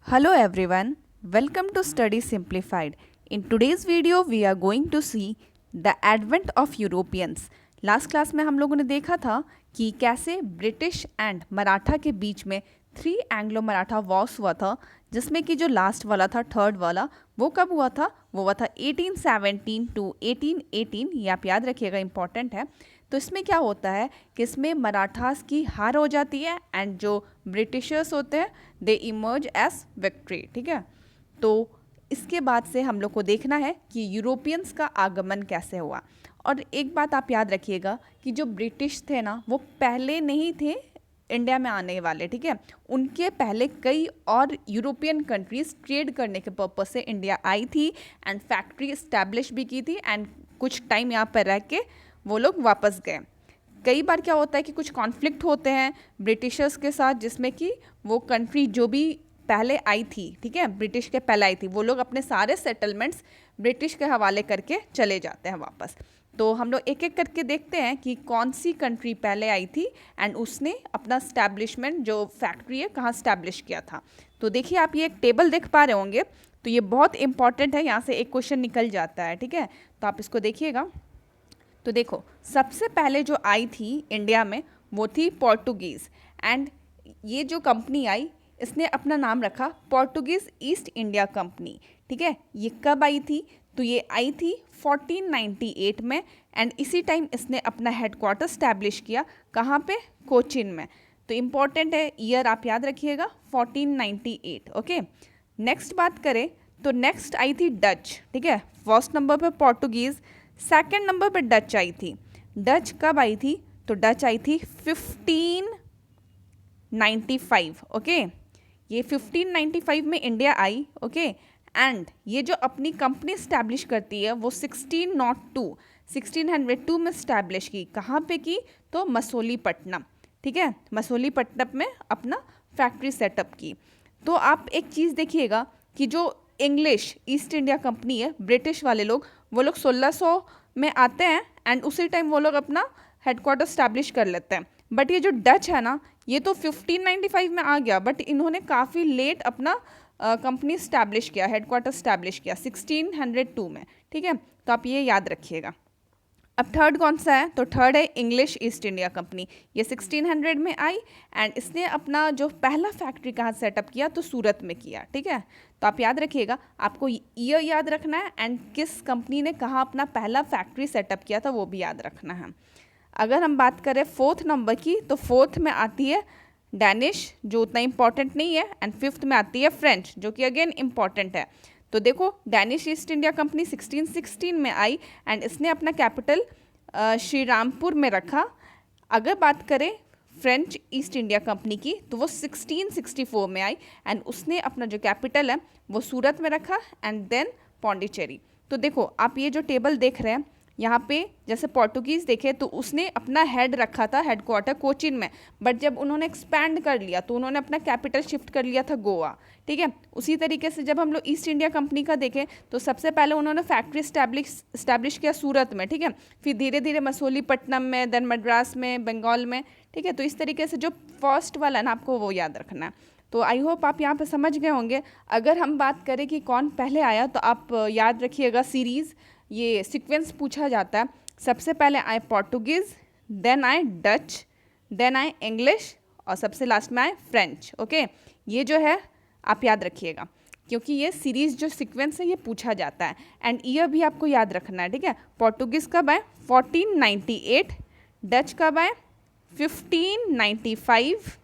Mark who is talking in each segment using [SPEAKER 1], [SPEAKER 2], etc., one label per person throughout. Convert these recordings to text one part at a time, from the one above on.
[SPEAKER 1] Hello everyone, welcome to Study Simplified. In today's video we are going to see the advent of Europeans. Last class में हम लोगों ने देखा था कि कैसे ब्रिटिश एंड मराठा के बीच में 3 एंग्लो मराठा वॉर्स हुआ था, जिसमें कि जो लास्ट वाला था, थर्ड वाला, वो कब हुआ था? वो हुआ था 1817 टू 1818। ये आप याद रखिएगा, इंपॉर्टेंट है। तो इसमें क्या होता है कि इसमें मराठास की हार हो जाती है एंड जो ब्रिटिशर्स होते हैं दे इमर्ज एज विक्ट्री। ठीक है, तो इसके बाद से हम लोग को देखना है कि यूरोपियंस का आगमन कैसे हुआ। और एक बात आप याद रखिएगा कि जो ब्रिटिश थे ना, वो पहले नहीं थे इंडिया में आने वाले। ठीक है, उनके पहले कई और यूरोपियन कंट्रीज ट्रेड करने के पर्पज से इंडिया आई थी एंड फैक्ट्री इस्टेब्लिश भी की थी एंड कुछ टाइम यहाँ पर रह के वो लोग वापस गए। कई बार क्या होता है कि कुछ कॉन्फ्लिक्ट होते हैं ब्रिटिशर्स के साथ, जिसमें कि वो कंट्री जो भी पहले आई थी, ठीक है, ब्रिटिश के पहले आई थी, वो लोग अपने सारे सेटलमेंट्स ब्रिटिश के हवाले करके चले जाते हैं वापस। तो हम लोग एक एक करके देखते हैं कि कौन सी कंट्री पहले आई थी एंड उसने अपना स्टैब्लिशमेंट जो फैक्ट्री है कहाँ स्टैब्लिश किया था। तो देखिए, आप ये एक टेबल देख पा रहे होंगे, तो ये बहुत इंपॉर्टेंट है, यहाँ से एक क्वेश्चन निकल जाता है। ठीक है, तो आप इसको देखिएगा। तो देखो, सबसे पहले जो आई थी इंडिया में वो थी पोर्टुगीज़ एंड ये जो कंपनी आई इसने अपना नाम रखा पोर्टुगीज़ ईस्ट इंडिया कंपनी। ठीक है, ये कब आई थी? तो ये आई थी 1498 में एंड इसी टाइम इसने अपना हेडक्वार्टर स्टैब्लिश किया। कहाँ पे? कोचिन में। तो इम्पॉर्टेंट है, ईयर आप याद रखिएगा 1498। ओके, नेक्स्ट बात करें तो नेक्स्ट आई थी डच। ठीक है, फर्स्ट नंबर पे पोर्टुगीज़, सेकंड नंबर पे डच आई थी। डच कब आई थी? तो डच आई थी 1595। ओके, ये 1595 में इंडिया आई। ओके, एंड ये जो अपनी कंपनी स्टैब्लिश करती है वो 1602 में स्टैब्लिश की। कहाँ पे की? तो मसूलीपट्टनम। ठीक है, मसूलीपट्टनम में अपना फैक्ट्री सेटअप की। तो आप एक चीज़ देखिएगा कि जो इंग्लिश ईस्ट इंडिया कंपनी है, ब्रिटिश वाले लोग, वो लोग 1600 में आते हैं एंड उसी टाइम वो लोग अपना हेडक्वार्टर स्टैब्लिश कर लेते हैं। बट ये जो डच है ना, ये तो 1595 में आ गया, बट इन्होंने काफ़ी लेट अपना कंपनी स्टैब्लिश किया, हेडक्वार्टर स्टैब्लिश किया 1602 में। ठीक है, तो आप ये याद रखिएगा। अब थर्ड कौन सा है? तो थर्ड है इंग्लिश ईस्ट इंडिया कंपनी। ये 1600 में आई एंड इसने अपना जो पहला फैक्ट्री कहाँ सेटअप किया? तो सूरत में किया। ठीक है, तो आप याद रखिएगा, आपको ईयर याद रखना है एंड किस कंपनी ने कहाँ अपना पहला फैक्ट्री सेटअप किया था वो भी याद रखना है। अगर हम बात करें फोर्थ नंबर की, तो फोर्थ में आती है डैनिश, जो उतना इंपॉर्टेंट नहीं है, एंड फिफ्थ में आती है फ्रेंच, जो कि अगेन इंपॉर्टेंट है। तो देखो, डैनिश ईस्ट इंडिया कंपनी 1616 में आई एंड इसने अपना कैपिटल श्रीरामपुर में रखा। अगर बात करें फ्रेंच ईस्ट इंडिया कंपनी की, तो वो 1664 में आई एंड उसने अपना जो कैपिटल है वो सूरत में रखा एंड देन पौंडीचेरी। तो देखो, आप ये जो टेबल देख रहे हैं यहाँ पे, जैसे पोर्टुगीज़ देखे तो उसने अपना हेड रखा था हेडक्वार्टर कोचिन में, बट जब उन्होंने एक्सपैंड कर लिया तो उन्होंने अपना कैपिटल शिफ्ट कर लिया था गोवा। ठीक है, उसी तरीके से जब हम लोग ईस्ट इंडिया कंपनी का देखें तो सबसे पहले उन्होंने फैक्ट्री स्टैब्लिश किया सूरत में। ठीक है, फिर धीरे धीरे मसूलीपट्टनम में, देन मद्रास में, बंगाल में। ठीक है, तो इस तरीके से जो फर्स्ट वाला ना, आपको वो याद रखना है। तो आई होप आप यहाँ पे समझ गए होंगे। अगर हम बात करें कि कौन पहले आया, तो आप याद रखिएगा सीरीज़, ये सीक्वेंस पूछा जाता है। सबसे पहले आए पोर्टुगीज़, देन आए डच, देन आए इंग्लिश और सबसे लास्ट में आए फ्रेंच। ओके, ये जो है आप याद रखिएगा, क्योंकि ये सीरीज़ जो सीक्वेंस है ये पूछा जाता है एंड ईयर भी आपको याद रखना है। ठीक है, पोर्टुगीज़ कब आए? 1498। डच कब आए? 1595।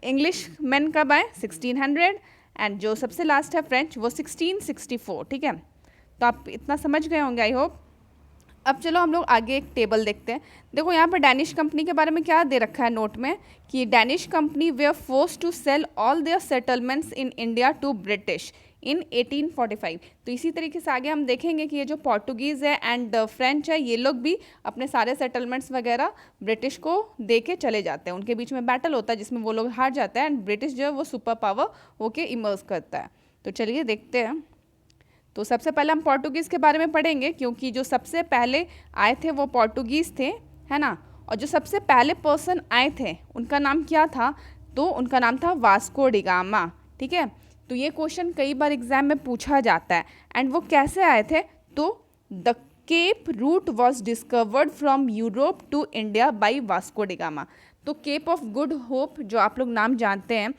[SPEAKER 1] इंग्लिश मैन कब आए? 1600 एंड जो सबसे लास्ट है फ्रेंच, वो 1664। ठीक है, तो आप इतना समझ गए होंगे आई होप। अब चलो हम लोग आगे एक टेबल देखते हैं। देखो, यहाँ पर डैनिश कंपनी के बारे में क्या दे रखा है नोट में कि Danish company were force to sell all their settlements in India to British in 1845। तो इसी तरीके से आगे हम देखेंगे कि ये जो पोर्टुगीज़ है एंड फ्रेंच है, ये लोग भी अपने सारे सेटलमेंट्स वगैरह ब्रिटिश को दे के चले जाते हैं। उनके बीच में बैटल होता है जिसमें वो लोग हार जाते हैं एंड ब्रिटिश जो है वो सुपर पावर होके इमर्ज करता है। तो चलिए देखते हैं। तो सबसे पहले हम पोर्टुगीज़ के बारे में पढ़ेंगे, क्योंकि जो सबसे पहले आए थे वो पोर्टुगीज़ थे, है ना। और जो सबसे पहले पर्सन आए थे उनका नाम क्या था? तो उनका नाम था वास्को डिगामा। ठीक है, तो ये क्वेश्चन कई बार एग्जाम में पूछा जाता है। एंड वो कैसे आए थे, तो the cape route was discovered from Europe to India by Vasco da Gama. तो केप ऑफ गुड होप जो आप लोग नाम जानते हैं,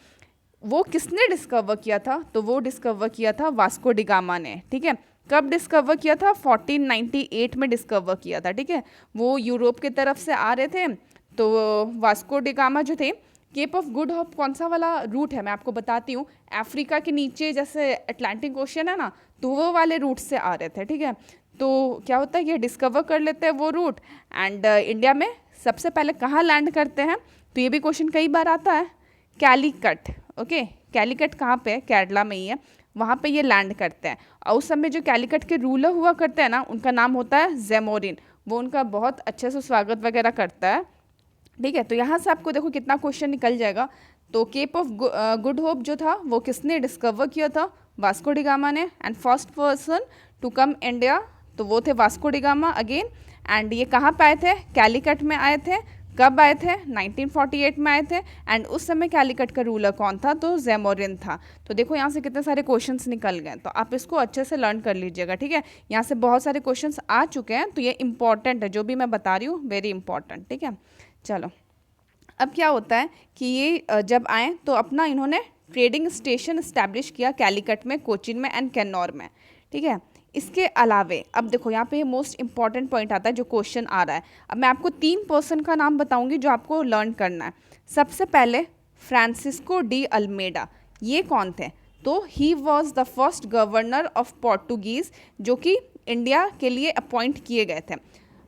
[SPEAKER 1] वो किसने डिस्कवर किया था, तो वो डिस्कवर किया था वास्को डिगामा ने। ठीक है, कब डिस्कवर किया था, 1498 में डिस्कवर किया था। ठीक है, वो यूरोप की तरफ से आ रहे थे, तो वास्को डिगामा जो थे, केप ऑफ गुड होप कौन सा वाला रूट है मैं आपको बताती हूँ, अफ्रीका के नीचे जैसे अटलांटिक ओशन है ना, तो वो वाले रूट से आ रहे थे। ठीक है, तो क्या होता है, ये डिस्कवर कर लेते हैं वो रूट, एंड इंडिया में सबसे पहले कहाँ लैंड करते हैं, तो ये भी क्वेश्चन कई बार आता है, कैलीकट। ओके, कैलीकट कहाँ पे है, केरला में ही है, वहाँ पे ये लैंड करते हैं। और उस समय जो कैलीकट के रूलर हुआ करते हैं ना, उनका नाम होता है ज़ेमोरिन, वो उनका बहुत अच्छे से स्वागत वगैरह करता है। ठीक है, तो यहाँ से आपको देखो कितना क्वेश्चन निकल जाएगा। तो केप ऑफ गुड होप जो था वो किसने डिस्कवर किया था, वास्को डिगामा ने। And first person to come India, तो वो थे वास्को डिगामा अगेन। एंड ये कहाँ पे आए थे, कैलीकट में आए थे। कब आए थे, 1948 में आए थे। एंड उस समय कैलीकट का रूलर कौन था, तो ज़ेमोरिन था। तो देखो यहाँ से कितने सारे क्वेश्चंस निकल गए, तो आप इसको अच्छे से लर्न कर लीजिएगा। ठीक है, यहाँ से बहुत सारे क्वेश्चंस आ चुके हैं, तो ये इंपॉर्टेंट है, जो भी मैं बता रही हूँ वेरी इंपॉर्टेंट। ठीक है, चलो अब क्या होता है कि ये जब आए तो अपना इन्होंने ट्रेडिंग स्टेशन इस्टेब्लिश किया कैलीकट में, कोचिन में एंड कैन्नौर में। ठीक है, इसके अलावे अब देखो यहाँ पे मोस्ट इंपॉर्टेंट पॉइंट आता है जो क्वेश्चन आ रहा है। अब मैं आपको 3 पर्सन का नाम बताऊंगी जो आपको लर्न करना है। सबसे पहले फ्रांसिस्को डी अल्मेडा, ये कौन थे, तो he was the first governor of Portuguese, जो कि इंडिया के लिए अपॉइंट किए गए थे।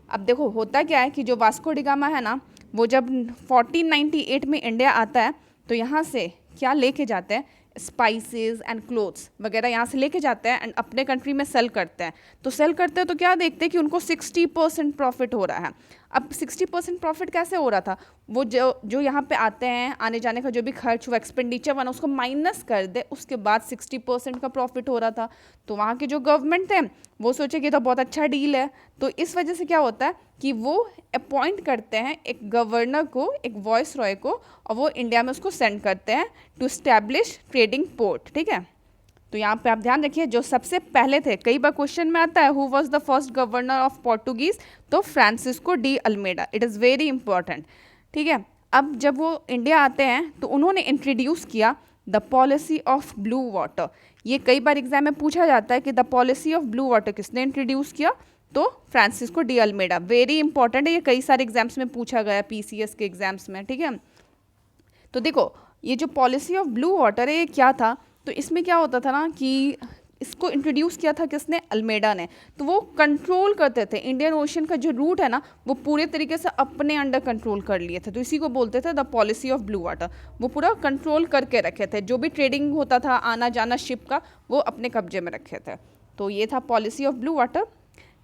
[SPEAKER 1] अब देखो होता क्या है कि जो वास्को डिगामा है ना, वो जब 1498 में इंडिया आता है, तो यहाँ से क्या लेके जाते हैं, स्पाइसेस एंड क्लोथ्स वगैरह यहाँ से लेके जाते हैं एंड अपने कंट्री में सेल करते हैं। तो सेल करते हैं तो क्या देखते हैं कि उनको 60% प्रॉफिट हो रहा है। अब 60% प्रॉफिट कैसे हो रहा था, वो जो यहाँ पे आते हैं, आने जाने का जो भी खर्च हुआ, एक्सपेंडिचर बना, उसको माइनस कर दे, उसके बाद 60% का प्रॉफिट हो रहा था। तो वहाँ के जो गवर्नमेंट थे वो सोचे कि तो बहुत अच्छा डील है, तो इस वजह से क्या होता है कि वो अपॉइंट करते हैं एक गवर्नर को, एक वॉइस रॉय को, और वो इंडिया में उसको सेंड करते हैं टू स्टैब्लिश ट्रेडिंग पोर्ट। ठीक है, तो यहाँ पे आप ध्यान रखिए, जो सबसे पहले थे, कई बार क्वेश्चन में आता है who was the first governor of Portuguese, तो Francisco de Almeida, it is very important. ठीक है, अब जब वो इंडिया आते हैं तो उन्होंने इंट्रोड्यूस किया the policy of blue water. ये कई बार एग्जाम में पूछा जाता है कि the policy of blue water किसने इंट्रोड्यूस किया, तो Francisco de Almeida, very important है, ये कई सारे एग्जाम्स में पूछा गया, पीसीएस के एग्जाम्स में। ठीक है, तो देखो ये जो पॉलिसी ऑफ ब्लू वाटर है ये क्या था, तो इसमें क्या होता था ना कि इसको इंट्रोड्यूस किया था किसने, अल्मेडा ने। तो वो कंट्रोल करते थे इंडियन ओशन का जो रूट है ना, वो पूरे तरीके से अपने अंडर कंट्रोल कर लिए थे, तो इसी को बोलते थे the policy of blue water. वो पूरा कंट्रोल करके रखे थे, जो भी ट्रेडिंग होता था, आना जाना शिप का, वो अपने कब्जे में रखे थे। तो ये था policy of blue water.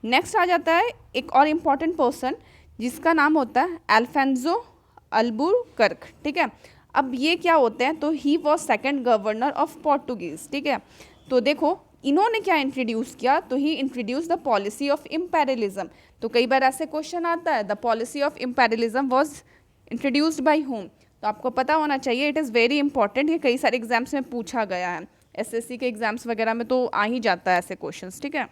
[SPEAKER 1] Next आ जाता है एक और इम्पॉर्टेंट पर्सन जिसका नाम होता है अल्फेंजो अल्बुकर्क। ठीक है, अब ये क्या होते हैं, तो he was second governor of Portuguese. ठीक है, तो देखो इन्होंने क्या इंट्रोड्यूस किया, तो he introduce the policy of imperialism. तो कई बार ऐसे क्वेश्चन आता है, the policy of imperialism was introduced by whom, तो आपको पता होना चाहिए, इट इज़ वेरी इंपॉर्टेंट, ये कई सारे एग्जाम्स में पूछा गया है, एसएससी के एग्जाम्स वगैरह में तो आ ही जाता है ऐसे क्वेश्चन। ठीक है,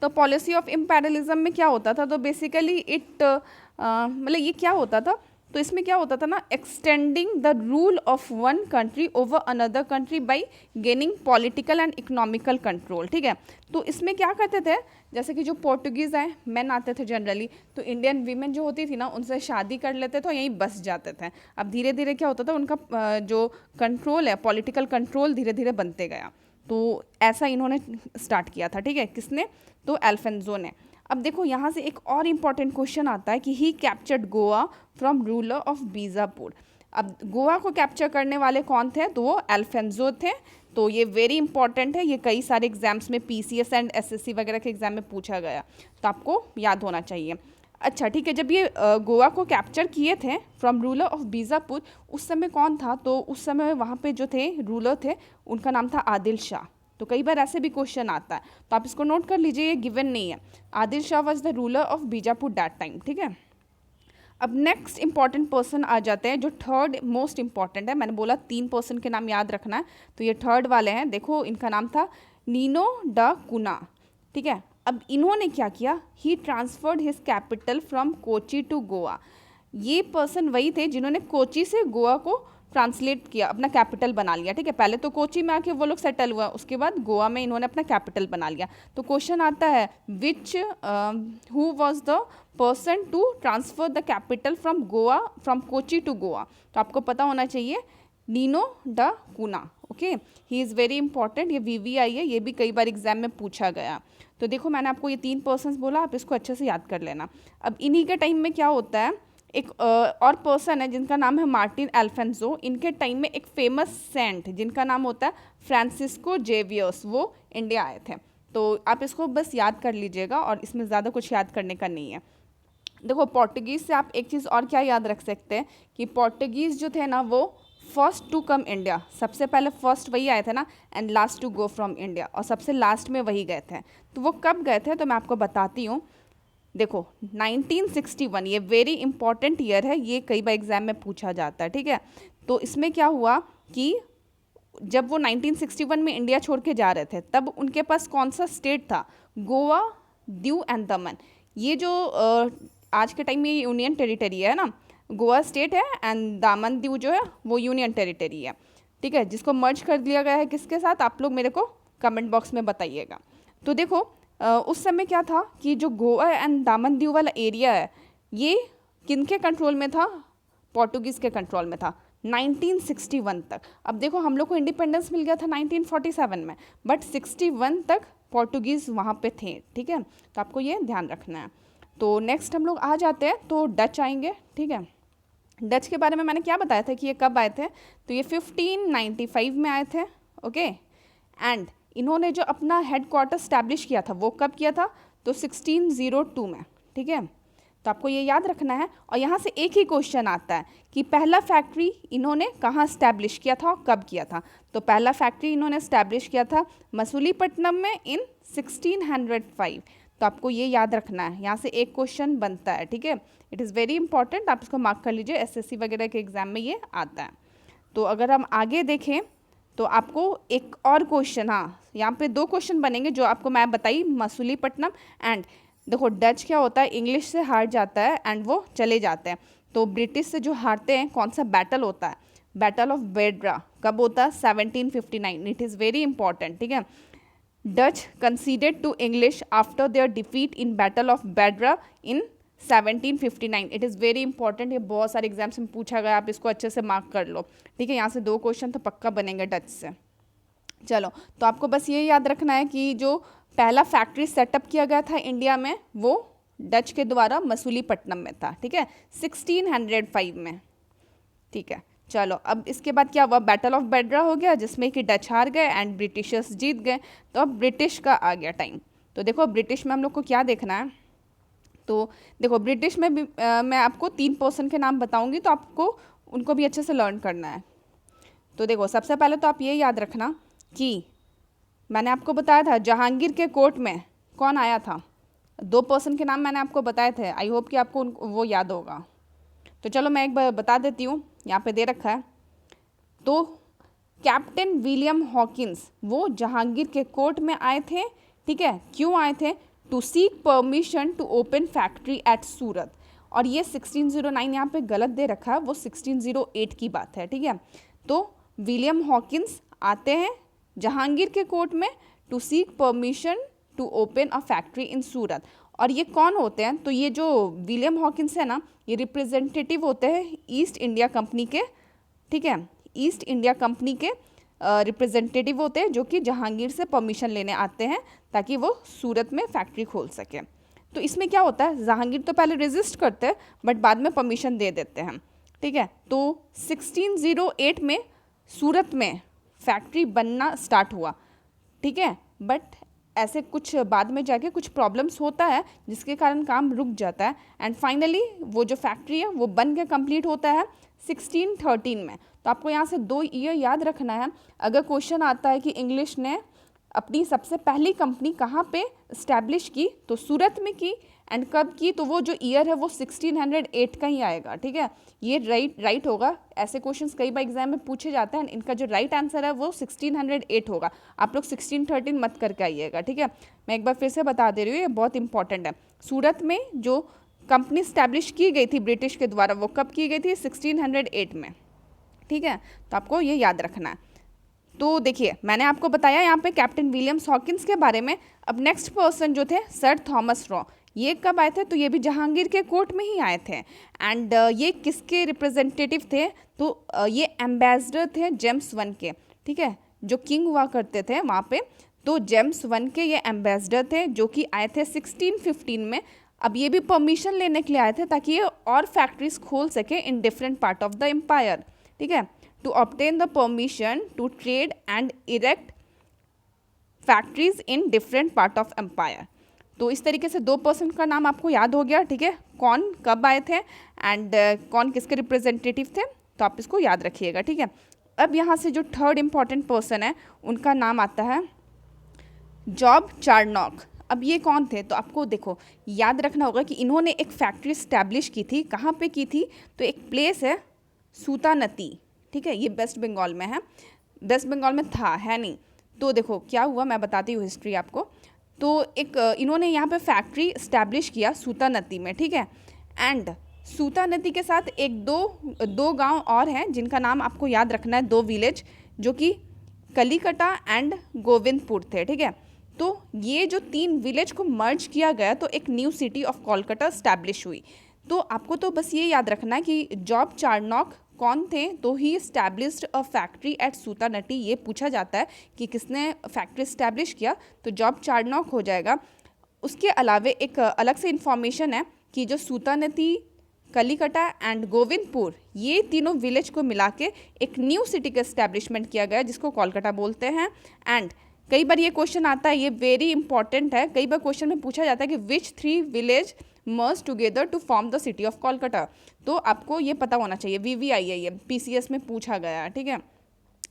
[SPEAKER 1] तो पॉलिसी ऑफ इम्पेरियलिज्म में क्या होता था, तो बेसिकली इट मतलब ये क्या होता था, तो इसमें क्या होता था ना, extending the rule of one country over another country by gaining political and economical control. ठीक है, तो इसमें क्या करते थे, जैसे कि जो पोर्टुगीज़ आए, मैन आते थे जनरली, तो इंडियन वीमेन जो होती थी ना, उनसे शादी कर लेते थे और यहीं बस जाते थे। अब धीरे धीरे क्या होता था, उनका जो कंट्रोल है, पॉलिटिकल कंट्रोल धीरे धीरे बनते गया। तो ऐसा इन्होंने स्टार्ट किया था। ठीक है, किसने, तो अल्फेंजो ने। अब देखो यहाँ से एक और इम्पॉर्टेंट क्वेश्चन आता है कि he captured Goa from ruler of Bijapur. अब गोवा को कैप्चर करने वाले कौन थे, तो वो अल्फेंजो थे। तो ये वेरी इंपॉर्टेंट है, ये कई सारे एग्जाम्स में पीसीएस एंड एसएससी वगैरह के एग्जाम में पूछा गया, तो आपको याद होना चाहिए। अच्छा ठीक है, जब ये गोवा को कैप्चर किए थे फ्रॉम रूलर ऑफ बीजापुर, उस समय कौन था, तो उस समय वहाँ पे जो थे रूलर थे, उनका नाम था आदिल शाह। तो कई बार ऐसे भी क्वेश्चन आता है, तो आप इसको नोट कर लीजिए, ये गिवन नहीं है। Adil Shah was the ruler of Bijapur that time. ठीक है, अब नेक्स्ट इंपॉर्टेंट पर्सन आ जाते हैं जो थर्ड मोस्ट इंपॉर्टेंट है। मैंने बोला 3 पर्सन के नाम याद रखना है, तो ये थर्ड वाले हैं। देखो इनका नाम था नीनो दा कुना, ठीक है। अब इन्होंने क्या किया, he transferred his capital from Kochi to Goa. ये पर्सन वही थे जिन्होंने कोची से गोवा को ट्रांसलेट किया, अपना कैपिटल बना लिया, ठीक है। पहले तो कोची में आके वो लोग सेटल हुआ, उसके बाद गोवा में इन्होंने अपना कैपिटल बना लिया। तो क्वेश्चन आता है which who was the person to transfer the capital from Goa, from Kochi to Goa. तो आपको पता होना चाहिए Nino da Cunha, okay. He is very important, ये VVI है, ये भी कई बार एग्जाम में पूछा गया। तो देखो मैंने आपको ये 3 पर्सन्स बोला, आप इसको अच्छे से याद कर लेना। अब इन्हीं के टाइम में क्या होता है, एक और पर्सन है जिनका नाम है मार्टिन एल्फेंसो। इनके टाइम में एक फेमस सेंट जिनका नाम होता है फ्रांसिस्को जेवियर्स, वो इंडिया आए थे। तो आप इसको बस याद कर लीजिएगा और इसमें ज़्यादा कुछ याद करने का नहीं है। देखो पोर्टुगीज़ से आप एक चीज़ और क्या याद रख सकते हैं कि पोर्टुगीज़ जो थे ना वो फर्स्ट टू कम इंडिया, सबसे पहले फर्स्ट वही आए थे ना, and last to go from India, और सबसे लास्ट में वही गए थे। तो वो कब गए थे तो मैं आपको बताती हूँ। देखो 1961, ये वेरी इंपॉर्टेंट ईयर है, ये कई बार एग्जाम में पूछा जाता है, ठीक है। तो इसमें क्या हुआ कि जब वो 1961 में इंडिया छोड़ के जा रहे थे, तब उनके पास कौन सा स्टेट था, गोवा, दीव एंड दमन। ये जो आज के टाइम में यूनियन टेरिटरी है ना, गोवा स्टेट है एंड दामन दीव जो है वो यूनियन टेरिटरी है, ठीक है, जिसको मर्ज कर दिया गया है किसके साथ, आप लोग मेरे को कमेंट बॉक्स में बताइएगा। तो देखो उस समय क्या था कि जो गोवा एंड दामन दीव वाला एरिया है ये किनके कंट्रोल में था, पोर्टुगीज़ के कंट्रोल में था 1961 तक। अब देखो हम लोग को इंडिपेंडेंस मिल गया था 1947 में, बट 61 तक पोर्टुगीज़ वहाँ पे थे, ठीक है। तो आपको ये ध्यान रखना है। तो नेक्स्ट हम लोग आ जाते हैं, तो डच आएंगे, ठीक है। डच के बारे में मैंने क्या बताया था कि ये कब आए थे, तो ये 1595 में आए थे, ओके। एंड इन्होंने जो अपना हेड क्वार्टर स्टैब्लिश किया था वो कब किया था, तो 1602 में, ठीक है। तो आपको ये याद रखना है। और यहाँ से एक ही क्वेश्चन आता है कि पहला फैक्ट्री इन्होंने कहाँ स्टैब्लिश किया था और कब किया था। तो पहला फैक्ट्री इन्होंने स्टैब्लिश किया था मसूलीपट्टनम में इन 1605। तो आपको ये याद रखना है, यहाँ से एक क्वेश्चन बनता है, ठीक है। इट इज़ वेरी इंपॉर्टेंट, आप इसको मार्क कर लीजिए, SSC वगैरह के एग्जाम में ये आता है। तो अगर हम आगे देखें तो आपको एक और क्वेश्चन, हाँ यहाँ पे 2 क्वेश्चन बनेंगे जो आपको मैं बताई, मसूलीपट्टनम एंड देखो डच क्या होता है, इंग्लिश से हार जाता है एंड वो चले जाते हैं। तो ब्रिटिश से जो हारते हैं कौन सा बैटल होता है, बैटल ऑफ बेड्रा, कब होता है 1759। इट इज़ वेरी इंपॉर्टेंट, ठीक है। Dutch conceded to English after their defeat in battle of Bedara in 1759। It is very important, ये बहुत सारे एग्जाम्स में पूछा गया, आप इसको अच्छे से मार्क कर लो, ठीक है। यहाँ से 2 क्वेश्चन तो पक्का बनेंगे डच से। चलो तो आपको बस ये याद रखना है कि जो पहला फैक्ट्री सेटअप किया गया था इंडिया में वो डच के द्वारा मसूलीपट्टनम में था, ठीक है, 1605 में, ठीक है। चलो अब इसके बाद क्या हुआ, बैटल ऑफ बेड्रा हो गया जिसमें कि डच हार गए एंड ब्रिटिशर्स जीत गए। तो अब ब्रिटिश का आ गया टाइम। तो देखो ब्रिटिश में हम लोग को क्या देखना है, तो देखो ब्रिटिश में भी मैं आपको 3 पर्सन के नाम बताऊंगी, तो आपको उनको भी अच्छे से लर्न करना है। तो देखो सबसे पहले तो आप ये याद रखना कि मैंने आपको बताया था जहांगीर के कोर्ट में कौन आया था, 2 पर्सन के नाम मैंने आपको बताए थे, आई होप कि आपको वो याद होगा। तो चलो मैं एक बार बता देती हूँ, यहाँ पे दे रखा है। तो कैप्टन विलियम हॉकिंस वो जहांगीर के कोर्ट में आए थे, ठीक है। क्यों आए थे, to seek permission to open factory at Surat. और ये 1609 यहाँ पे गलत दे रखा है, वो 1608 की बात है, ठीक है। तो विलियम हॉकिंस आते हैं जहांगीर के कोर्ट में to seek permission to open a factory in Surat. और ये कौन होते हैं, तो ये जो विलियम हॉकिंस है ना, ये रिप्रेजेंटेटिव होते हैं ईस्ट इंडिया कंपनी के, ठीक है। ईस्ट इंडिया कंपनी के रिप्रेजेंटेटिव होते हैं जो कि जहांगीर से परमिशन लेने आते हैं ताकि वो सूरत में फैक्ट्री खोल सके। तो इसमें क्या होता है, जहांगीर तो पहले रेजिस्ट करते हैं बट बाद में परमिशन दे देते हैं, ठीक है। तो 1608 में सूरत में फैक्ट्री बनना स्टार्ट हुआ, ठीक है। बट ऐसे कुछ बाद में जाके कुछ प्रॉब्लम्स होता है जिसके कारण काम रुक जाता है एंड फाइनली वो जो फैक्ट्री है वो बन के कंप्लीट होता है 1613 में। तो आपको यहाँ से 2 ईयर याद रखना है। अगर क्वेश्चन आता है कि इंग्लिश ने अपनी सबसे पहली कंपनी कहाँ पे इस्टेब्लिश की, तो सूरत में की एंड कब की, तो वो जो ईयर है वो 1608 का ही आएगा, ठीक है। ये राइट होगा, ऐसे क्वेश्चंस कई बार एग्जाम में पूछे जाते हैं, इनका जो राइट आंसर है वो 1608 होगा। आप लोग 1613 मत करके आइएगा, ठीक है। मैं एक बार फिर से बता दे रही हूँ, ये बहुत इंपॉर्टेंट है। सूरत में जो कंपनी स्टैब्लिश की गई थी ब्रिटिश के द्वारा, वो कब की गई थी? 1608 में, ठीक है। तो आपको ये याद रखना है। तो देखिए मैंने आपको बताया यहाँ पे कैप्टन विलियम्स हॉकिंस के बारे में। अब नेक्स्ट पर्सन जो थे सर थॉमस रॉ, ये कब आए थे? तो ये भी जहांगीर के कोर्ट में ही आए थे। एंड ये किसके रिप्रेजेंटेटिव थे? तो ये एम्बेसडर थे जेम्स वन के, ठीक है, जो किंग हुआ करते थे वहाँ पे। तो जेम्स वन के ये एम्बेसडर थे जो कि आए थे 1615 में। अब ये भी परमिशन लेने के लिए आए थे ताकि ये और फैक्ट्रीज खोल सके in different part of the empire, ठीक है, to obtain the permission to trade and erect factories in different part of empire. तो इस तरीके से 2 पर्सन का नाम आपको याद हो गया, ठीक है, कौन कब आए थे एंड कौन किसके रिप्रेजेंटेटिव थे, तो आप इसको याद रखिएगा, ठीक है। अब यहाँ से जो थर्ड इम्पॉर्टेंट पर्सन है उनका नाम आता है जॉब चार्नॉक। अब ये कौन थे? तो आपको देखो याद रखना होगा कि इन्होंने एक फैक्ट्री स्टैब्लिश की थी। कहाँ पे की थी? तो एक प्लेस है सूतानती, ठीक है, ये वेस्ट बंगाल में है। वेस्ट बंगाल में था, है नहीं। तो देखो क्या हुआ, मैं बताती हूँ हिस्ट्री आपको। तो एक इन्होंने यहाँ पे फैक्ट्री स्टैब्लिश किया सूतानती में, ठीक है। एंड सूतानती के साथ एक दो गांव और हैं जिनका नाम आपको याद रखना है, 2 विलेज, जो कि कलिकटा एंड गोविंदपुर थे, ठीक है। तो ये जो 3 विलेज को मर्ज किया गया तो एक new city of Kolkata establish हुई। तो आपको तो बस ये याद रखना है कि जॉब चार्नॉक कौन थे? तो ही स्टैब्लिश्ड अ फैक्ट्री एट सूतानटी। ये पूछा जाता है कि किसने फैक्ट्री स्टैब्लिश किया, तो जॉब चार्नॉक हो जाएगा। उसके अलावे एक अलग से इन्फॉर्मेशन है कि जो सूतानती, कलिकटा एंड गोविंदपुर, ये तीनों विलेज को मिला के एक न्यू सिटी का इस्टेब्लिशमेंट किया गया जिसको कोलकाता बोलते हैं। एंड कई बार ये क्वेश्चन आता है, ये वेरी इंपॉर्टेंट है, कई बार क्वेश्चन में पूछा जाता है कि which 3 village merge together to form the city of Kolkata. तो आपको ये पता होना चाहिए, VVI है, ये PCS में पूछा गया है, ठीक है।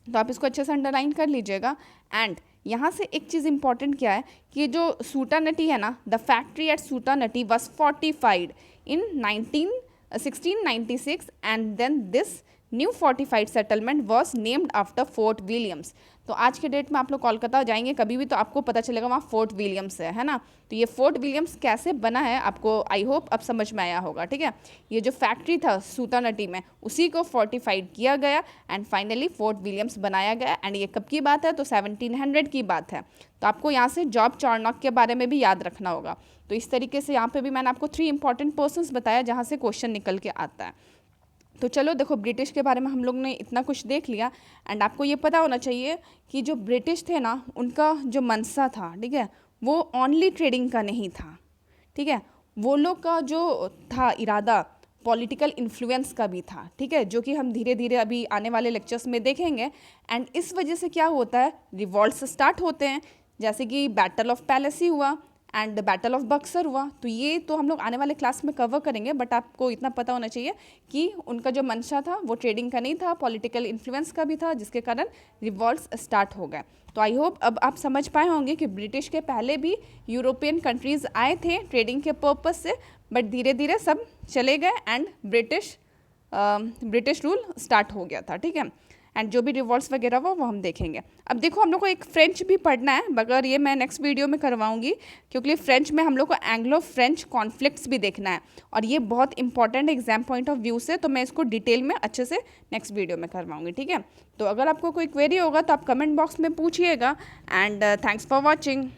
[SPEAKER 1] तो आप इसको अच्छे से अंडरलाइन कर लीजिएगा। एंड यहाँ से एक चीज़ इंपॉर्टेंट क्या है कि जो सूतानटी है ना, the factory at Sutanuti was fortified in 1696 and then this new fortified settlement was named after Fort Williams. तो आज के डेट में आप लोग कोलकाता जाएंगे कभी भी तो आपको पता चलेगा वहाँ फोर्ट विलियम्स है ना। तो ये फोर्ट विलियम्स कैसे बना है आपको आई होप अब समझ में आया होगा, ठीक है। ये जो फैक्ट्री था सूतानटी में उसी को फोर्टिफाइड किया गया एंड फाइनली फोर्ट विलियम्स बनाया गया। एंड ये कब की बात है? तो 1700 की बात है। तो आपको यहाँ से जॉब चार्नॉक के बारे में भी याद रखना होगा। तो इस तरीके से यहाँ पे भी मैंने आपको 3 इंपॉर्टेंट पर्सन्स बताया जहाँ से क्वेश्चन निकल के आता है। तो चलो देखो, ब्रिटिश के बारे में हम लोग ने इतना कुछ देख लिया। एंड आपको ये पता होना चाहिए कि जो ब्रिटिश थे ना, उनका जो मनसा था, ठीक है, वो ओनली ट्रेडिंग का नहीं था, ठीक है। वो लोग का जो था इरादा पॉलिटिकल इन्फ्लुएंस का भी था, ठीक है, जो कि हम धीरे धीरे अभी आने वाले लेक्चर्स में देखेंगे। एंड इस वजह से क्या होता है, रिवॉल्ट्स स्टार्ट होते हैं, जैसे कि बैटल ऑफ पैलेसी हुआ एंड बैटल ऑफ बक्सर हुआ। तो ये तो हम लोग आने वाले क्लास में कवर करेंगे, बट आपको इतना पता होना चाहिए कि उनका जो मंशा था वो ट्रेडिंग का नहीं था, पॉलिटिकल इन्फ्लुएंस का भी था, जिसके कारण रिवॉल्ट्स स्टार्ट हो गए। तो आई होप अब आप समझ पाए होंगे कि ब्रिटिश के पहले भी यूरोपियन कंट्रीज़ आए थे ट्रेडिंग के पर्पज़ से, बट धीरे धीरे सब चले गए एंड ब्रिटिश रूल स्टार्ट हो गया था, ठीक है। एंड जो भी रिवॉल्ट्स वगैरह वो हम देखेंगे। अब देखो हम लोग को एक फ्रेंच भी पढ़ना है, मगर ये मैं नेक्स्ट वीडियो में करवाऊंगी, क्योंकि फ्रेंच में हम लोग को एंग्लो फ्रेंच कॉन्फ्लिक्ट्स भी देखना है और ये बहुत important exam point of view से। तो मैं इसको डिटेल में अच्छे से नेक्स्ट वीडियो में करवाऊंगी, ठीक है। तो अगर आपको कोई क्वेरी होगा तो आप कमेंट बॉक्स में पूछिएगा। And thanks for watching.